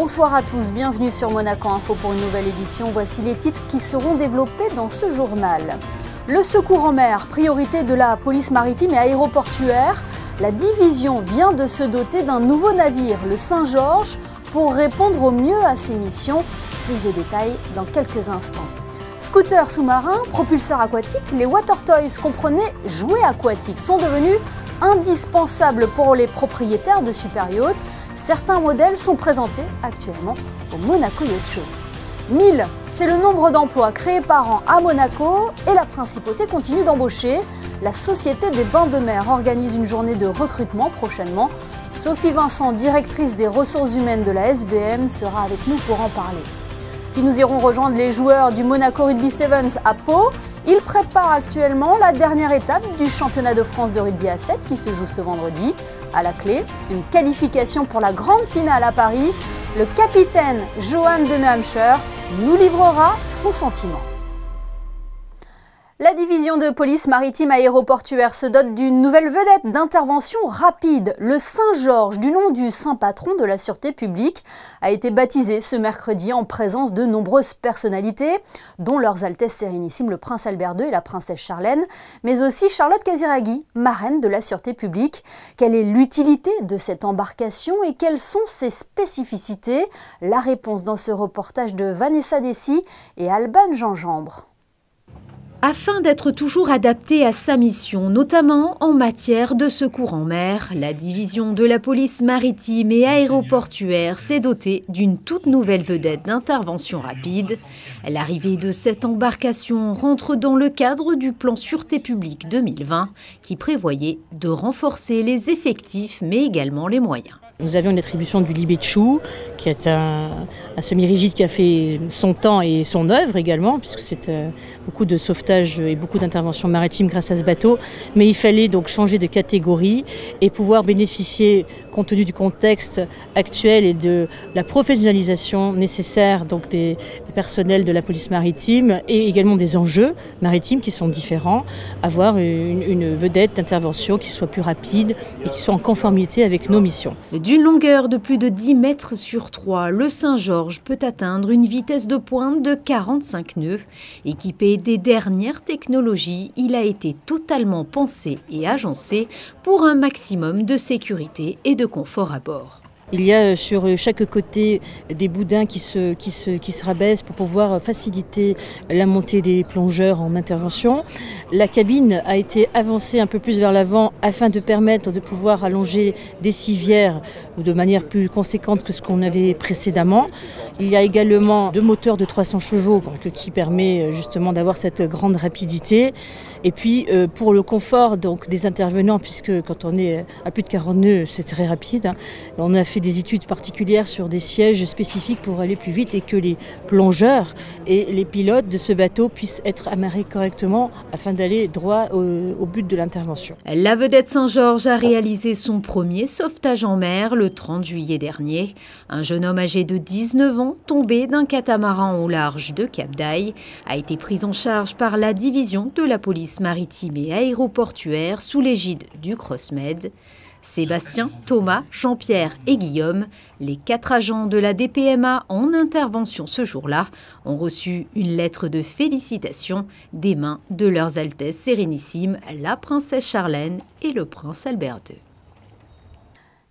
Bonsoir à tous, bienvenue sur Monaco Info pour une nouvelle édition. Voici les titres qui seront développés dans ce journal. Le secours en mer, priorité de la police maritime et aéroportuaire. La division vient de se doter d'un nouveau navire, le Saint-Georges, pour répondre au mieux à ses missions. Plus de détails dans quelques instants. Scooters sous-marins, propulseurs aquatiques, les water toys, comprenez jouets aquatiques, sont devenus indispensables pour les propriétaires de super yachts. Certains modèles sont présentés actuellement au Monaco Yacht Show. 1000, c'est le nombre d'emplois créés par an à Monaco et la principauté continue d'embaucher. La Société des Bains de Mer organise une journée de recrutement prochainement. Sophie Vincent, directrice des ressources humaines de la SBM, sera avec nous pour en parler. Puis nous irons rejoindre les joueurs du Monaco Rugby Sevens à Pau. Ils préparent actuellement la dernière étape du championnat de France de rugby à 7 qui se joue ce vendredi. À la clé, une qualification pour la grande finale à Paris. Le capitaine Johan de Mehamscher nous livrera son sentiment. La division de police maritime aéroportuaire se dote d'une nouvelle vedette d'intervention rapide. Le Saint-Georges, du nom du saint patron de la sûreté publique, a été baptisé ce mercredi en présence de nombreuses personnalités, dont leurs Altesses Sérénissimes le prince Albert II et la princesse Charlène, mais aussi Charlotte Casiraghi, marraine de la sûreté publique. Quelle est l'utilité de cette embarcation et quelles sont ses spécificités? La réponse dans ce reportage de Vanessa Dessy et Alban Gingembre. Afin d'être toujours adapté à sa mission, notamment en matière de secours en mer, la division de la police maritime et aéroportuaire s'est dotée d'une toute nouvelle vedette d'intervention rapide. L'arrivée de cette embarcation rentre dans le cadre du plan Sûreté publique 2020 qui prévoyait de renforcer les effectifs mais également les moyens. Nous avions une attribution du Libéchou, qui est un semi-rigide qui a fait son temps et son œuvre également, puisque c'est beaucoup de sauvetage et beaucoup d'interventions maritimes grâce à ce bateau. Mais il fallait donc changer de catégorie et pouvoir bénéficier, compte tenu du contexte actuel et de la professionnalisation nécessaire donc des personnels de la police maritime et également des enjeux maritimes qui sont différents, avoir une vedette d'intervention qui soit plus rapide et qui soit en conformité avec nos missions. D'une longueur de plus de 10 mètres sur 3, le Saint-Georges peut atteindre une vitesse de pointe de 45 nœuds. Équipé des dernières technologies, il a été totalement pensé et agencé pour un maximum de sécurité et de confort à bord. Il y a sur chaque côté des boudins qui se rabaissent pour pouvoir faciliter la montée des plongeurs en intervention. La cabine a été avancée un peu plus vers l'avant afin de permettre de pouvoir allonger des civières de manière plus conséquente que ce qu'on avait précédemment. Il y a également 2 moteurs de 300 chevaux qui permet justement d'avoir cette grande rapidité. Et puis pour le confort donc, des intervenants, puisque quand on est à plus de 40 nœuds, c'est très rapide, on a fait des études particulières sur des sièges spécifiques pour aller plus vite et que les plongeurs et les pilotes de ce bateau puissent être amarrés correctement afin d'aller droit au but de l'intervention. La vedette Saint-Georges a réalisé son premier sauvetage en mer le 30 juillet dernier. Un jeune homme âgé de 19 ans, tombé d'un catamaran au large de Cap d'Aille, a été pris en charge par la division de la police maritime et aéroportuaire sous l'égide du CrossMed. Sébastien, Thomas, Jean-Pierre et Guillaume, les 4 agents de la DPMA en intervention ce jour-là, ont reçu une lettre de félicitations des mains de leurs Altesses Sérénissimes, la princesse Charlène et le prince Albert II.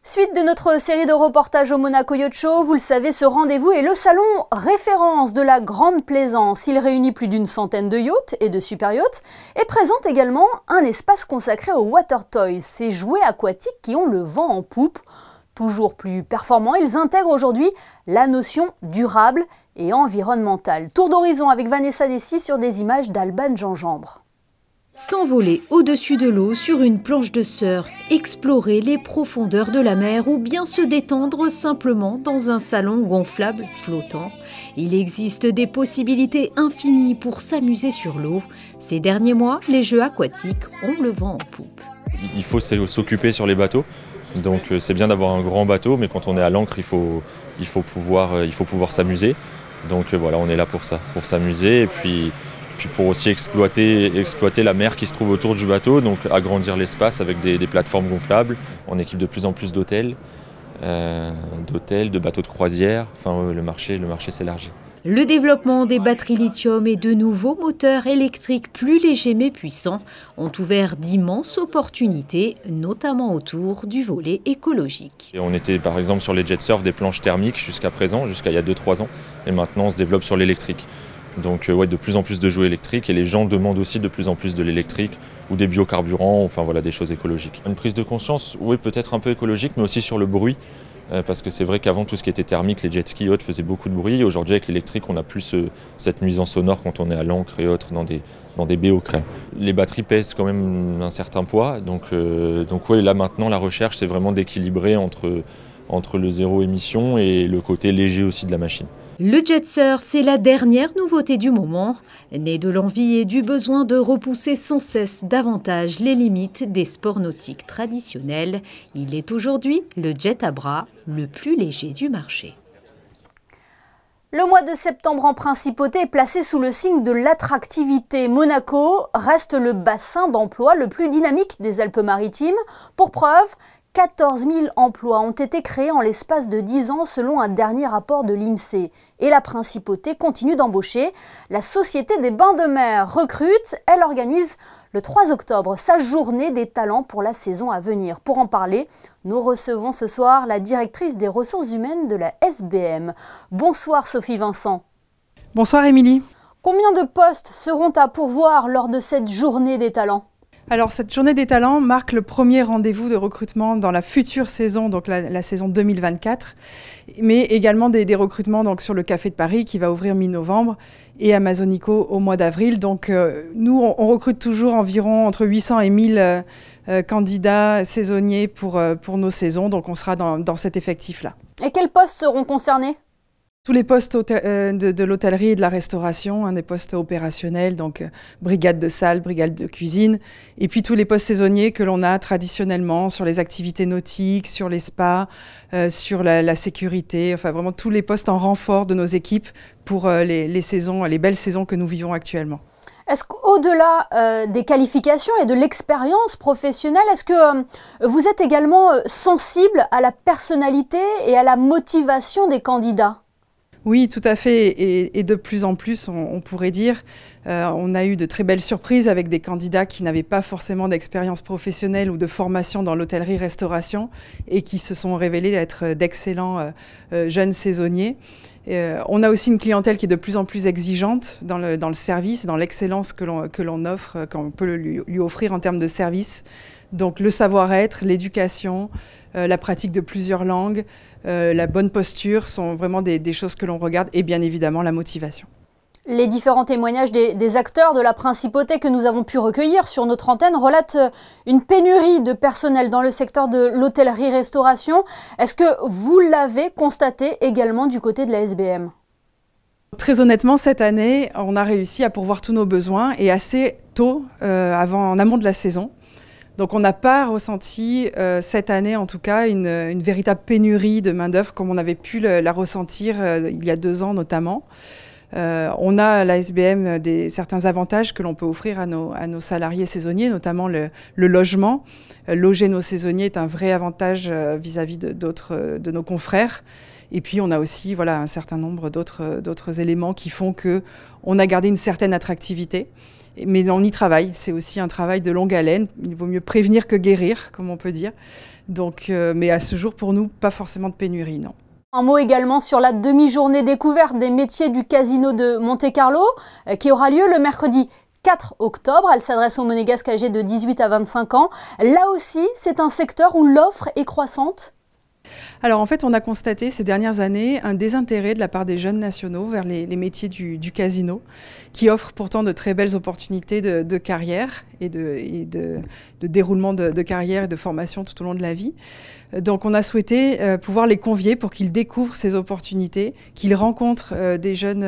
Suite de notre série de reportages au Monaco Yacht Show, vous le savez, ce rendez-vous est le salon référence de la Grande Plaisance. Il réunit plus d'une centaine de yachts et de super yachts et présente également un espace consacré aux water toys, ces jouets aquatiques qui ont le vent en poupe. Toujours plus performants, ils intègrent aujourd'hui la notion durable et environnementale. Tour d'horizon avec Vanessa Dessy sur des images d'Alban Gingembre. S'envoler au-dessus de l'eau sur une planche de surf, explorer les profondeurs de la mer ou bien se détendre simplement dans un salon gonflable flottant. Il existe des possibilités infinies pour s'amuser sur l'eau. Ces derniers mois, les jeux aquatiques ont le vent en poupe. Il faut s'occuper sur les bateaux, donc c'est bien d'avoir un grand bateau, mais quand on est à l'ancre, il faut pouvoir s'amuser. Donc voilà, on est là pour ça, pour s'amuser et puis pour aussi exploiter la mer qui se trouve autour du bateau, donc agrandir l'espace avec des plateformes gonflables. On équipe de plus en plus d'hôtels d'hôtels, de bateaux de croisière. Enfin, le marché s'élargit. Le développement des batteries lithium et de nouveaux moteurs électriques plus légers mais puissants ont ouvert d'immenses opportunités, notamment autour du volet écologique. Et on était par exemple sur les jet surf des planches thermiques jusqu'à présent, jusqu'à il y a 2-3 ans, et maintenant on se développe sur l'électrique. Donc ouais, de plus en plus de jouets électriques, et les gens demandent aussi de plus en plus de l'électrique ou des biocarburants, enfin voilà, des choses écologiques. Une prise de conscience, oui, peut-être un peu écologique, mais aussi sur le bruit. Parce que c'est vrai qu'avant, tout ce qui était thermique, les jet skis et autres faisaient beaucoup de bruit. Aujourd'hui, avec l'électrique, on n'a plus cette nuisance sonore quand on est à l'ancre et autres dans des baies au crème. Les batteries pèsent quand même un certain poids. Donc ouais, là maintenant, la recherche, c'est vraiment d'équilibrer entre le zéro émission et le côté léger aussi de la machine. Le jet surf, c'est la dernière nouveauté du moment, née de l'envie et du besoin de repousser sans cesse davantage les limites des sports nautiques traditionnels. Il est aujourd'hui le jet à bras le plus léger du marché. Le mois de septembre en Principauté est placé sous le signe de l'attractivité. Monaco reste le bassin d'emploi le plus dynamique des Alpes-Maritimes. Pour preuve, 14 000 emplois ont été créés en l'espace de 10 ans selon un dernier rapport de l'INSEE. Et la Principauté continue d'embaucher. La Société des Bains de Mer recrute. Elle organise le 3 octobre sa journée des talents pour la saison à venir. Pour en parler, nous recevons ce soir la directrice des ressources humaines de la SBM. Bonsoir Sophie Vincent. Bonsoir Émilie. Combien de postes seront à pourvoir lors de cette journée des talents ? Alors cette journée des talents marque le premier rendez-vous de recrutement dans la future saison, donc la saison 2024, mais également des recrutements donc, sur le Café de Paris qui va ouvrir mi-novembre et Amazonico au mois d'avril. Donc nous, on recrute toujours environ entre 800 et 1000 candidats saisonniers pour nos saisons, donc on sera dans cet effectif-là. Et quels postes seront concernés ? Tous les postes de l'hôtellerie et de la restauration, des postes opérationnels, donc brigade de salle, brigade de cuisine, et puis tous les postes saisonniers que l'on a traditionnellement sur les activités nautiques, sur les spas, sur la sécurité, enfin vraiment tous les postes en renfort de nos équipes pour les belles saisons que nous vivons actuellement. Est-ce qu'au-delà des qualifications et de l'expérience professionnelle, est-ce que vous êtes également sensible à la personnalité et à la motivation des candidats ? Oui, tout à fait. Et de plus en plus, on pourrait dire, on a eu de très belles surprises avec des candidats qui n'avaient pas forcément d'expérience professionnelle ou de formation dans l'hôtellerie-restauration et qui se sont révélés être d'excellents jeunes saisonniers. On a aussi une clientèle qui est de plus en plus exigeante dans le service, dans l'excellence que l'on offre, qu'on peut lui offrir en termes de service. Donc le savoir-être, l'éducation, la pratique de plusieurs langues, la bonne posture sont vraiment des choses que l'on regarde et bien évidemment la motivation. Les différents témoignages des acteurs de la Principauté que nous avons pu recueillir sur notre antenne relatent une pénurie de personnel dans le secteur de l'hôtellerie-restauration. Est-ce que vous l'avez constaté également du côté de la SBM ? Très honnêtement, cette année, on a réussi à pourvoir tous nos besoins et assez tôt, en amont de la saison. Donc on n'a pas ressenti cette année en tout cas une véritable pénurie de main-d'œuvre comme on avait pu la ressentir il y a 2 ans notamment. On a à la SBM certains avantages que l'on peut offrir à nos salariés saisonniers, notamment le logement. Loger nos saisonniers est un vrai avantage vis-à-vis de nos confrères. Et puis on a aussi un certain nombre d'autres éléments qui font qu'on a gardé une certaine attractivité. Mais on y travaille, c'est aussi un travail de longue haleine. Il vaut mieux prévenir que guérir, comme on peut dire. Donc, mais à ce jour, pour nous, pas forcément de pénurie, non. Un mot également sur la demi-journée découverte des métiers du Casino de Monte-Carlo, qui aura lieu le mercredi 4 octobre. Elle s'adresse aux Monégasques âgés de 18 à 25 ans. Là aussi, c'est un secteur où l'offre est croissante. Alors en fait, on a constaté ces dernières années un désintérêt de la part des jeunes nationaux vers les métiers du casino, qui offrent pourtant de très belles opportunités de carrière et de déroulement de carrière et de formation tout au long de la vie. Donc on a souhaité pouvoir les convier pour qu'ils découvrent ces opportunités, qu'ils rencontrent des jeunes,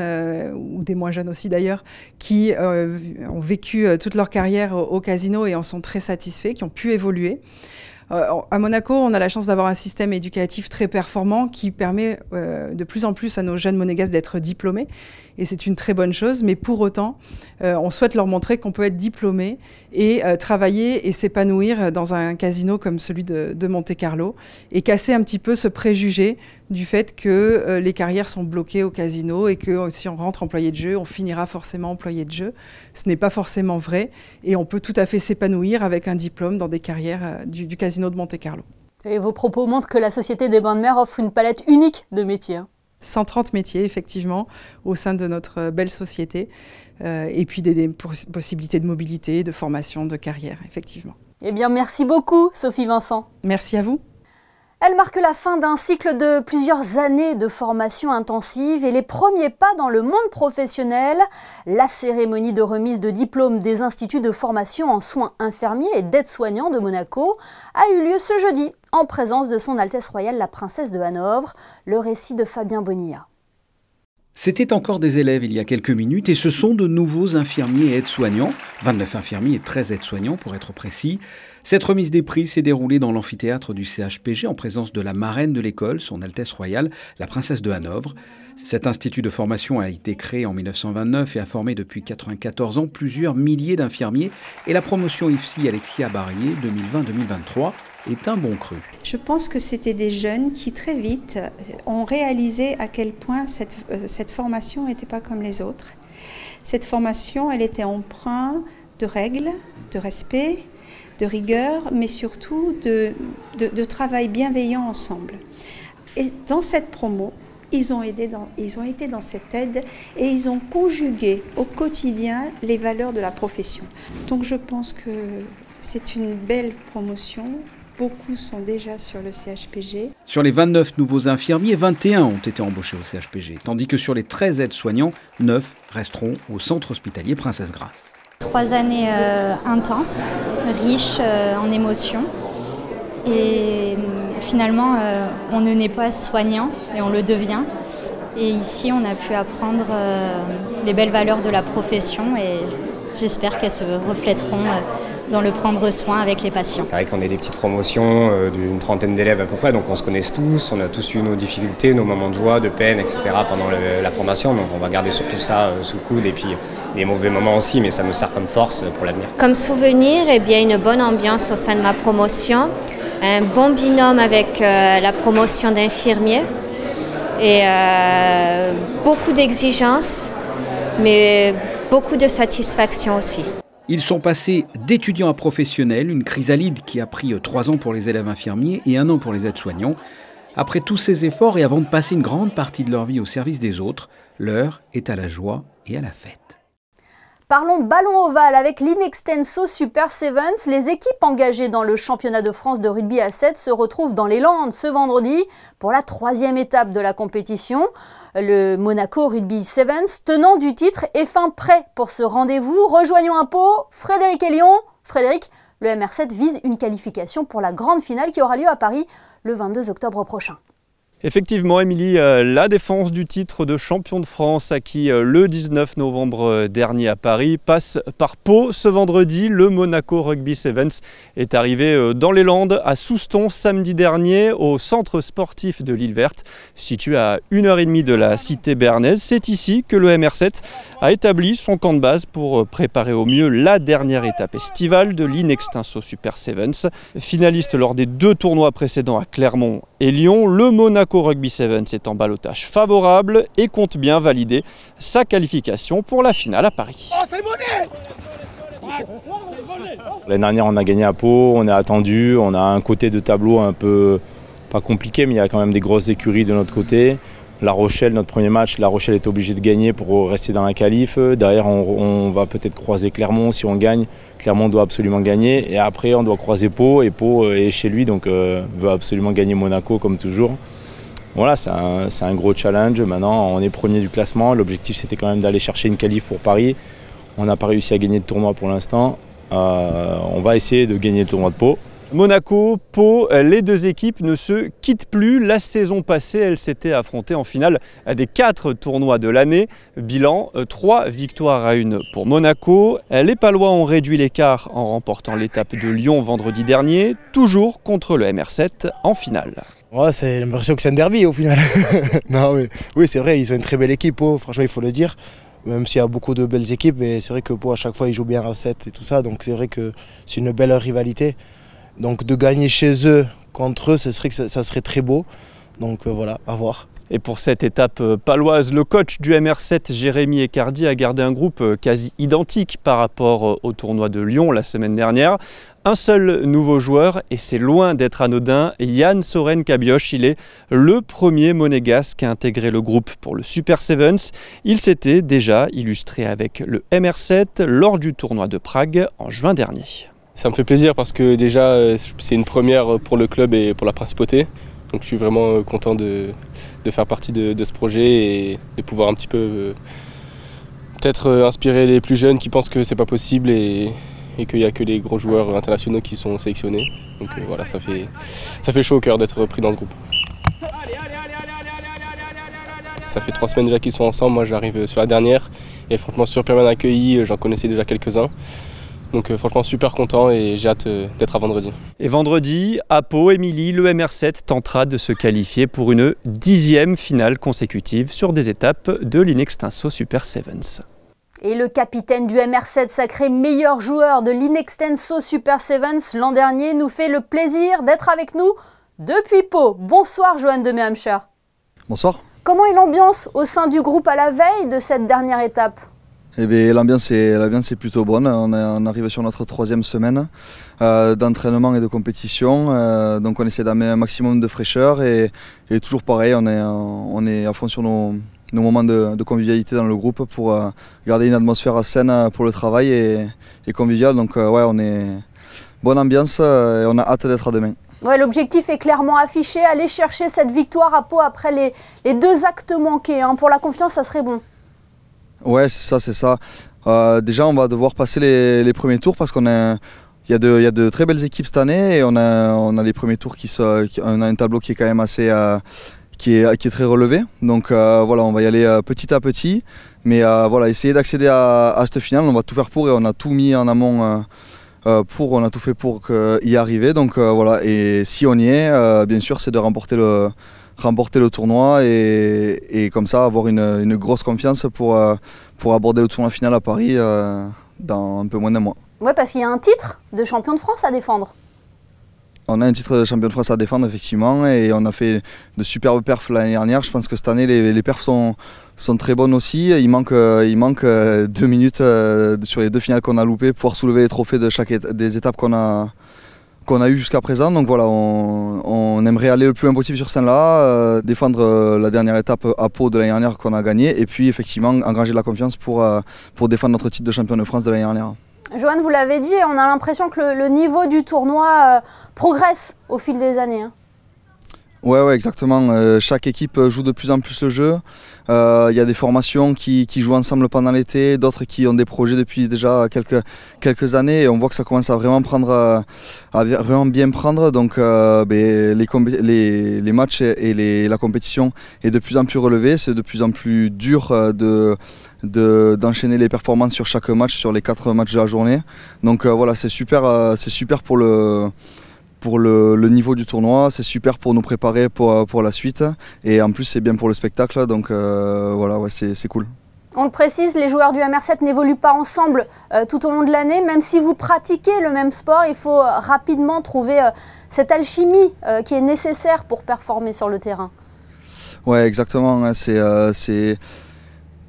ou des moins jeunes aussi d'ailleurs, qui ont vécu toute leur carrière au casino et en sont très satisfaits, qui ont pu évoluer. À Monaco, on a la chance d'avoir un système éducatif très performant qui permet de plus en plus à nos jeunes monégasques d'être diplômés. Et c'est une très bonne chose, mais pour autant, on souhaite leur montrer qu'on peut être diplômé et travailler et s'épanouir dans un casino comme celui de Monte-Carlo et casser un petit peu ce préjugé du fait que les carrières sont bloquées au casino et que si on rentre employé de jeu, on finira forcément employé de jeu. Ce n'est pas forcément vrai et on peut tout à fait s'épanouir avec un diplôme dans des carrières du casino de Monte-Carlo. Et vos propos montrent que la Société des Bains de Mer offre une palette unique de métiers. 130 métiers, effectivement, au sein de notre belle société, et puis des possibilités de mobilité, de formation, de carrière, effectivement. Eh bien, merci beaucoup, Sophie Vincent. Merci à vous. Elle marque la fin d'un cycle de plusieurs années de formation intensive et les premiers pas dans le monde professionnel. La cérémonie de remise de diplôme des instituts de formation en soins infirmiers et d'aides-soignants de Monaco a eu lieu ce jeudi en présence de son Altesse Royale la Princesse de Hanovre. Le récit de Fabien Bonilla. C'était encore des élèves il y a quelques minutes et ce sont de nouveaux infirmiers et aides-soignants, 29 infirmiers et 13 aides-soignants pour être précis. Cette remise des prix s'est déroulée dans l'amphithéâtre du CHPG en présence de la marraine de l'école, son Altesse Royale, la Princesse de Hanovre. Cet institut de formation a été créé en 1929 et a formé depuis 94 ans plusieurs milliers d'infirmiers et la promotion IFSI Alexia Barrier 2020-2023 est un bon cru. Je pense que c'était des jeunes qui très vite ont réalisé à quel point cette formation n'était pas comme les autres. Cette formation, elle était empreinte de règles, de respect, de rigueur, mais surtout de travail bienveillant ensemble. Et dans cette promo, ils ont été dans cette aide et ils ont conjugué au quotidien les valeurs de la profession. Donc je pense que c'est une belle promotion. Beaucoup sont déjà sur le CHPG. Sur les 29 nouveaux infirmiers, 21 ont été embauchés au CHPG, tandis que sur les 13 aides-soignants, 9 resteront au centre hospitalier Princesse Grace. 3 années intenses, riches en émotions. Et finalement, on ne naît pas soignant et on le devient. Et ici, on a pu apprendre les belles valeurs de la profession et j'espère qu'elles se reflèteront dans le prendre soin avec les patients. C'est vrai qu'on est des petites promotions d'une trentaine d'élèves à peu près, donc on se connaît tous, on a tous eu nos difficultés, nos moments de joie, de peine, etc. pendant la formation, donc on va garder surtout ça sous le coude et puis les mauvais moments aussi, mais ça me sert comme force pour l'avenir. Comme souvenir, eh bien, une bonne ambiance au sein de ma promotion, un bon binôme avec la promotion d'infirmiers et beaucoup d'exigences, mais beaucoup de satisfaction aussi. Ils sont passés d'étudiants à professionnels, une chrysalide qui a pris 3 ans pour les élèves infirmiers et 1 an pour les aides-soignants. Après tous ces efforts et avant de passer une grande partie de leur vie au service des autres, l'heure est à la joie et à la fête. Parlons ballon ovale avec l'Inextenso Super Sevens. Les équipes engagées dans le championnat de France de rugby à 7 se retrouvent dans les Landes ce vendredi pour la 3e étape de la compétition. Le Monaco Rugby Sevens, tenant du titre, est fin prêt pour ce rendez-vous. Rejoignons un pot, Frédéric et Lyon. Frédéric, le MR7 vise une qualification pour la grande finale qui aura lieu à Paris le 22 octobre prochain. Effectivement, Émilie, la défense du titre de champion de France acquis le 19 novembre dernier à Paris passe par Pau. Ce vendredi, le Monaco Rugby Sevens est arrivé dans les Landes à Souston samedi dernier au centre sportif de l'Île Verte, situé à 1h30 de la cité bernaise. C'est ici que le MR7 a établi son camp de base pour préparer au mieux la dernière étape estivale de l'Inextenso Super Sevens. Finaliste lors des 2 tournois précédents à Clermont et Lyon, le Monaco Rugby Sevens est en ballottage favorable et compte bien valider sa qualification pour la finale à Paris. L'année dernière, on a gagné à Pau, on est attendu, on a un côté de tableau un peu pas compliqué, mais il y a quand même des grosses écuries de notre côté. La Rochelle, notre premier match, La Rochelle est obligée de gagner pour rester dans la qualif. Derrière, on va peut-être croiser Clermont. Si on gagne, Clermont doit absolument gagner. Et après, on doit croiser Pau. Et Pau est chez lui, donc veut absolument gagner Monaco, comme toujours. Voilà, c'est un gros challenge. Maintenant, on est premier du classement. L'objectif, c'était quand même d'aller chercher une qualif pour Paris. On n'a pas réussi à gagner de tournoi pour l'instant. On va essayer de gagner le tournoi de Pau. Monaco, Pau, les deux équipes ne se quittent plus. La saison passée, elles s'étaient affrontées en finale des 4 tournois de l'année. Bilan, 3 victoires à 1 pour Monaco. Les Palois ont réduit l'écart en remportant l'étape de Lyon vendredi dernier, toujours contre le MR7 en finale. Ouais, c'est l'impression que c'est un derby au final. Non, mais, oui, c'est vrai, ils ont une très belle équipe, Pau, franchement il faut le dire. Même s'il y a beaucoup de belles équipes, mais c'est vrai que Pau à chaque fois ils jouent bien à 7 et tout ça, donc c'est vrai que c'est une belle rivalité. Donc de gagner chez eux contre eux, ça serait très beau. Donc voilà, à voir. Et pour cette étape paloise, le coach du MR7, Jérémy Ecardi, a gardé un groupe quasi identique par rapport au tournoi de Lyon la semaine dernière. Un seul nouveau joueur, et c'est loin d'être anodin, Yann Soren-Cabioche. Il est le premier monégasque à intégrer le groupe pour le Super Sevens. Il s'était déjà illustré avec le MR7 lors du tournoi de Prague en juin dernier. Ça me fait plaisir parce que déjà c'est une première pour le club et pour la principauté. Donc je suis vraiment content de faire partie de ce projet et de pouvoir un petit peu peut-être inspirer les plus jeunes qui pensent que c'est pas possible et qu'il n'y a que les gros joueurs internationaux qui sont sélectionnés. Donc voilà, ça fait chaud au cœur d'être pris dans ce groupe. Ça fait 3 semaines déjà qu'ils sont ensemble, moi j'arrive sur la dernière et franchement super bien accueilli, j'en connaissais déjà quelques-uns. Donc franchement super content et j'ai hâte d'être à vendredi. Et vendredi, à Pau, Émilie, le MR7 tentera de se qualifier pour une 10e finale consécutive sur des étapes de l'Inextinso Super Sevens. Et le capitaine du MR7, sacré meilleur joueur de l'Inextinso Super Sevens l'an dernier, nous fait le plaisir d'être avec nous depuis Pau. Bonsoir Johan de Méhamcher. Bonsoir. Comment est l'ambiance au sein du groupe à la veille de cette dernière étape ? Eh bien, l'ambiance est plutôt bonne. On arrive sur notre 3e semaine d'entraînement et de compétition. Donc on essaie d'amener un maximum de fraîcheur et toujours pareil, on est à fond sur nos moments de convivialité dans le groupe pour garder une atmosphère saine pour le travail et conviviale. Donc ouais, on est bonne ambiance et on a hâte d'être à demain. Ouais, l'objectif est clairement affiché, aller chercher cette victoire à Pau après les 2 actes manqués. Pour la confiance, ça serait bon. Ouais, c'est ça. Déjà, on va devoir passer les premiers tours parce qu'il y a de très belles équipes cette année et on a les premiers tours on a un tableau qui est quand même assez qui est très relevé. Donc voilà, on va y aller petit à petit, mais voilà, essayer d'accéder à cette finale. On va tout faire pour et on a tout mis en amont on a tout fait pour y arriver. Donc voilà, et si on y est, bien sûr, c'est de remporter le tournoi et comme ça avoir une grosse confiance pour aborder le tournoi final à Paris dans un peu moins d'un mois. Ouais, parce qu'il y a un titre de champion de France à défendre. On a un titre de champion de France à défendre effectivement et on a fait de superbes perfs l'année dernière. Je pense que cette année les perfs sont très bonnes aussi. Il manque 2 minutes sur les 2 finales qu'on a loupées pour pouvoir soulever les trophées de des étapes qu'on a eu jusqu'à présent. Donc voilà, on aimerait aller le plus loin possible sur celle-là, défendre la dernière étape à Pau de l'année dernière qu'on a gagnée et puis effectivement engranger de la confiance pour défendre notre titre de champion de France de l'année dernière. Johan, vous l'avez dit, on a l'impression que le niveau du tournoi progresse au fil des années. Ouais, exactement. Chaque équipe joue de plus en plus le jeu. Il y a des formations qui jouent ensemble pendant l'été, d'autres qui ont des projets depuis déjà quelques années. Et on voit que ça commence à vraiment vraiment bien prendre. Donc les matchs et la compétition est de plus en plus relevée. C'est de plus en plus dur d'enchaîner les performances sur chaque match, sur les 4 matchs de la journée. Donc voilà, c'est super pour le niveau du tournoi, c'est super pour nous préparer pour la suite et en plus c'est bien pour le spectacle, donc voilà, ouais, c'est cool. On le précise, les joueurs du MR7 n'évoluent pas ensemble tout au long de l'année, même si vous pratiquez le même sport, il faut rapidement trouver cette alchimie qui est nécessaire pour performer sur le terrain. Ouais, exactement, c'est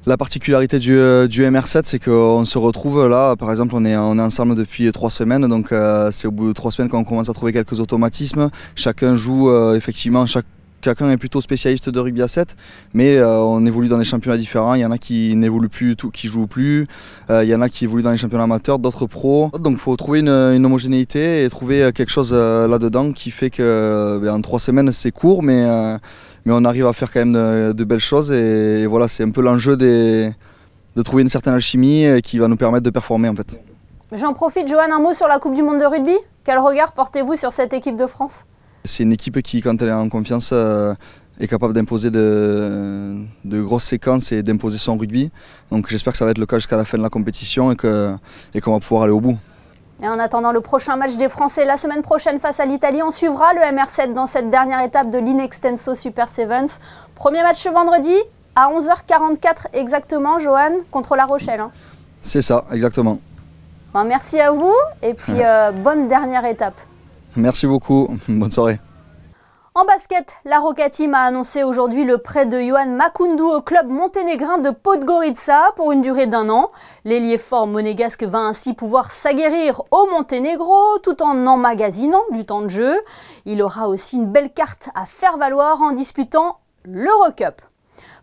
la particularité du MR7, c'est qu'on se retrouve là, par exemple on est ensemble depuis 3 semaines, donc c'est au bout de 3 semaines qu'on commence à trouver quelques automatismes. Chacun joue, effectivement, chacun est plutôt spécialiste de rugby à 7, mais on évolue dans des championnats différents. Il y en a qui n'évoluent plus du tout, qui jouent plus, il y en a qui évoluent dans les championnats amateurs, d'autres pros. Donc il faut trouver une homogénéité et trouver quelque chose là-dedans qui fait que en 3 semaines c'est court, mais on arrive à faire quand même de belles choses et voilà, c'est un peu l'enjeu de trouver une certaine alchimie qui va nous permettre de performer en fait. J'en profite, Johan, un mot sur la Coupe du Monde de rugby. Quel regard portez-vous sur cette équipe de France? C'est une équipe qui, quand elle est en confiance, est capable d'imposer de grosses séquences et d'imposer son rugby. Donc j'espère que ça va être le cas jusqu'à la fin de la compétition et qu'on va pouvoir aller au bout. Et en attendant le prochain match des Français la semaine prochaine face à l'Italie, on suivra le MR7 dans cette dernière étape de l'Inextenso Super Sevens. Premier match ce vendredi à 11h44 exactement, Johan, contre La Rochelle. Hein. C'est ça, exactement. Bon, merci à vous et puis bonne dernière étape. Merci beaucoup, bonne soirée. En basket, la Roca Team a annoncé aujourd'hui le prêt de Ioan Makoundou au club monténégrin de Podgorica pour une durée d'1 an. L'ailier fort monégasque va ainsi pouvoir s'aguerrir au Monténégro tout en emmagasinant du temps de jeu. Il aura aussi une belle carte à faire valoir en disputant l'Eurocup.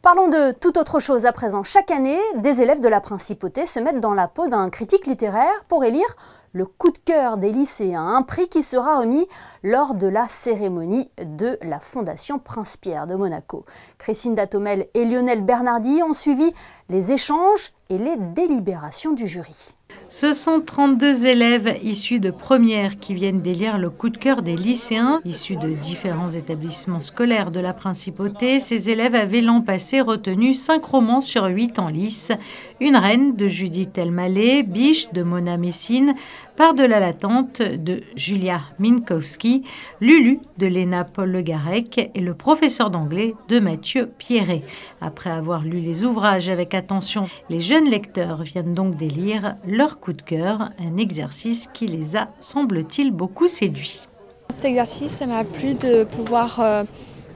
Parlons de toute autre chose à présent. Chaque année, des élèves de la Principauté se mettent dans la peau d'un critique littéraire pour élire le coup de cœur des lycéens, un prix qui sera remis lors de la cérémonie de la Fondation Prince-Pierre de Monaco. Christine Datomel et Lionel Bernardi ont suivi les échanges et les délibérations du jury. Ce sont 32 élèves issus de première qui viennent d'élire le coup de cœur des lycéens. Issus de différents établissements scolaires de la Principauté, ces élèves avaient l'an passé retenu 5 romans sur 8 en lice. Une reine de Judith Elmaleh, Biche de Mona Messine, Par-delà l'attente de Julia Minkowski, Lulu de Léna Paul Le Garec et le professeur d'anglais de Mathieu Pierret. Après avoir lu les ouvrages avec attention, les jeunes lecteurs viennent donc d'élire leur coup de cœur, un exercice qui les a, semble-t-il, beaucoup séduits. Cet exercice, ça m'a plu de pouvoir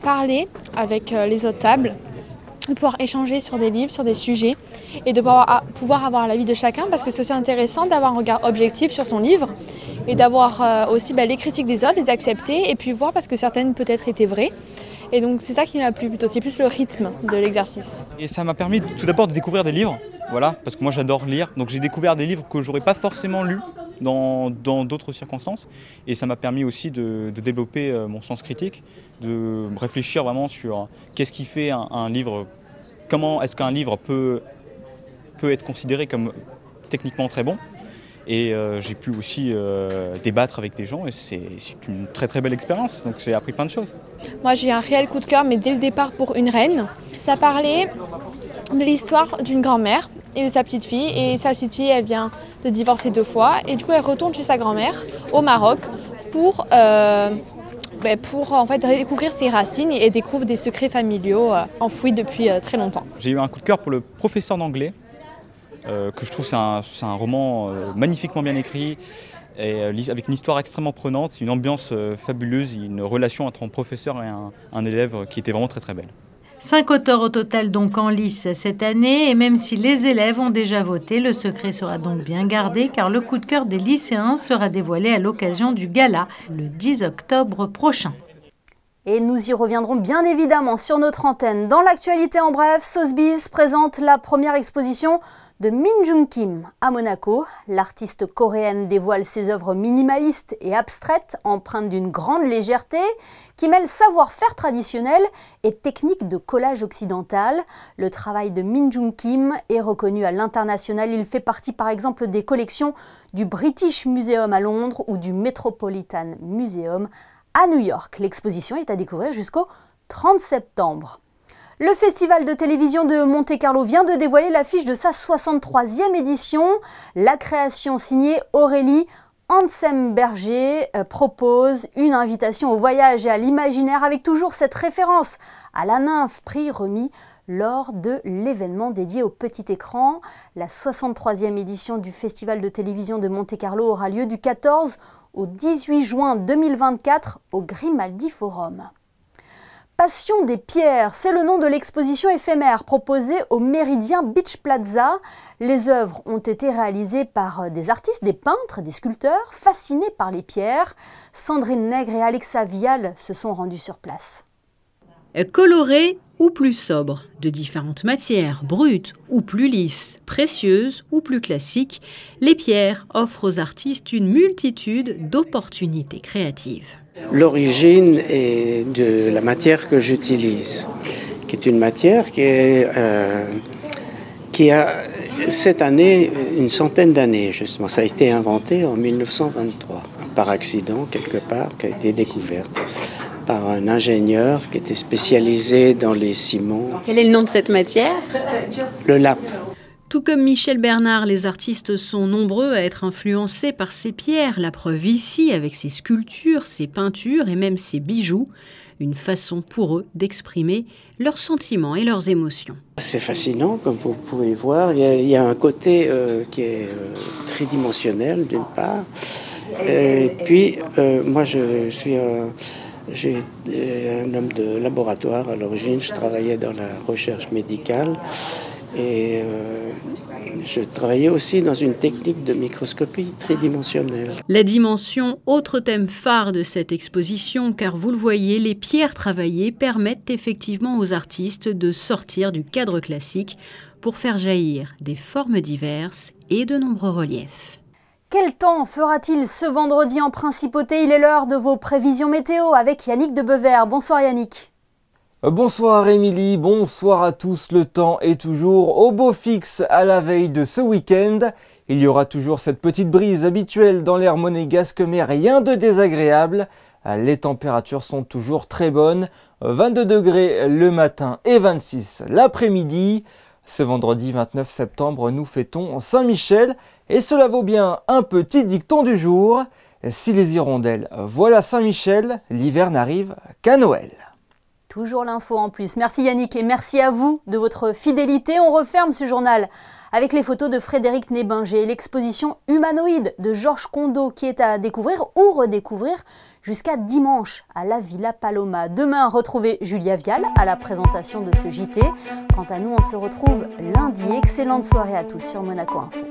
parler avec les autres tables, de pouvoir échanger sur des livres, sur des sujets et de pouvoir avoir l'avis de chacun parce que c'est aussi intéressant d'avoir un regard objectif sur son livre et d'avoir aussi les critiques des autres, les accepter et puis voir parce que certaines peut-être étaient vraies. Et donc c'est ça qui m'a plu plutôt, c'est plus le rythme de l'exercice. Et ça m'a permis tout d'abord de découvrir des livres, voilà, parce que moi j'adore lire, donc j'ai découvert des livres que j'aurais pas forcément lus dans d'autres circonstances. Et ça m'a permis aussi de développer mon sens critique, de réfléchir vraiment sur qu'est-ce qui fait un livre, comment est-ce qu'un livre peut être considéré comme techniquement très bon. Et j'ai pu aussi débattre avec des gens et c'est une très très belle expérience, donc j'ai appris plein de choses. Moi j'ai eu un réel coup de cœur, mais dès le départ pour Une reine. Ça parlait de l'histoire d'une grand-mère et de sa petite fille. Et sa petite fille, elle vient de divorcer 2 fois et du coup elle retourne chez sa grand-mère au Maroc pour en fait découvrir ses racines et découvre des secrets familiaux enfouis depuis très longtemps. J'ai eu un coup de cœur pour le professeur d'anglais. Que je trouve c'est un roman magnifiquement bien écrit et avec une histoire extrêmement prenante, une ambiance fabuleuse, une relation entre un professeur et un élève qui était vraiment très très belle. 5 auteurs au total donc en lice cette année et même si les élèves ont déjà voté, le secret sera donc bien gardé car le coup de cœur des lycéens sera dévoilé à l'occasion du gala le 10 octobre prochain. Et nous y reviendrons bien évidemment sur notre antenne. Dans l'actualité en bref, Sotheby's présente la première exposition de Min Jung Kim à Monaco. L'artiste coréenne dévoile ses œuvres minimalistes et abstraites, empreintes d'une grande légèreté, qui mêlent savoir-faire traditionnel et techniques de collage occidental. Le travail de Min Jung Kim est reconnu à l'international. Il fait partie par exemple des collections du British Museum à Londres ou du Metropolitan Museum à New York. L'exposition est à découvrir jusqu'au 30 septembre. Le Festival de télévision de Monte-Carlo vient de dévoiler l'affiche de sa 63e édition. La création signée Aurélie Ansem-Berger propose une invitation au voyage et à l'imaginaire avec toujours cette référence à la nymphe, prix remis lors de l'événement dédié au petit écran. La 63e édition du Festival de télévision de Monte-Carlo aura lieu du 14 au 18 juin 2024 au Grimaldi Forum. Passion des pierres, c'est le nom de l'exposition éphémère proposée au Méridien Beach Plaza. Les œuvres ont été réalisées par des artistes, des peintres, des sculpteurs fascinés par les pierres. Sandrine Nègre et Alexa Vial se sont rendus sur place. Colorées ou plus sobres, de différentes matières, brutes ou plus lisses, précieuses ou plus classiques, les pierres offrent aux artistes une multitude d'opportunités créatives. L'origine est de la matière que j'utilise, qui est une matière qui a Cette année, une centaine d'années justement, ça a été inventé en 1923, par accident quelque part, qui a été découverte par un ingénieur qui était spécialisé dans les ciments. Quel est le nom de cette matière? Le lap. Tout comme Michel Bernard, les artistes sont nombreux à être influencés par ces pierres. La preuve ici, avec ses sculptures, ses peintures et même ses bijoux. Une façon pour eux d'exprimer leurs sentiments et leurs émotions. C'est fascinant, comme vous pouvez voir. Il y a un côté qui est tridimensionnel, d'une part. Et puis, moi, j'ai un homme de laboratoire à l'origine. Je travaillais dans la recherche médicale. Et je travaillais aussi dans une technique de microscopie tridimensionnelle. La dimension, autre thème phare de cette exposition, car vous le voyez, les pierres travaillées permettent effectivement aux artistes de sortir du cadre classique pour faire jaillir des formes diverses et de nombreux reliefs. Quel temps fera-t-il ce vendredi en Principauté? Il est l'heure de vos prévisions météo avec Yannick de Bever. Bonsoir Yannick. Bonsoir Émilie, bonsoir à tous. Le temps est toujours au beau fixe à la veille de ce week-end. Il y aura toujours cette petite brise habituelle dans l'air monégasque, mais rien de désagréable. Les températures sont toujours très bonnes, 22 degrés le matin et 26 l'après-midi. Ce vendredi 29 septembre, nous fêtons Saint-Michel et cela vaut bien un petit dicton du jour. Si les hirondelles voient Saint-Michel, l'hiver n'arrive qu'à Noël. Toujours l'info en plus. Merci Yannick et merci à vous de votre fidélité. On referme ce journal avec les photos de Frédéric Nébinger et l'exposition Humanoïde de Georges Condo qui est à découvrir ou redécouvrir jusqu'à dimanche à la Villa Paloma. Demain, retrouvez Julia Vial à la présentation de ce JT. Quant à nous, on se retrouve lundi. Excellente soirée à tous sur Monaco Info.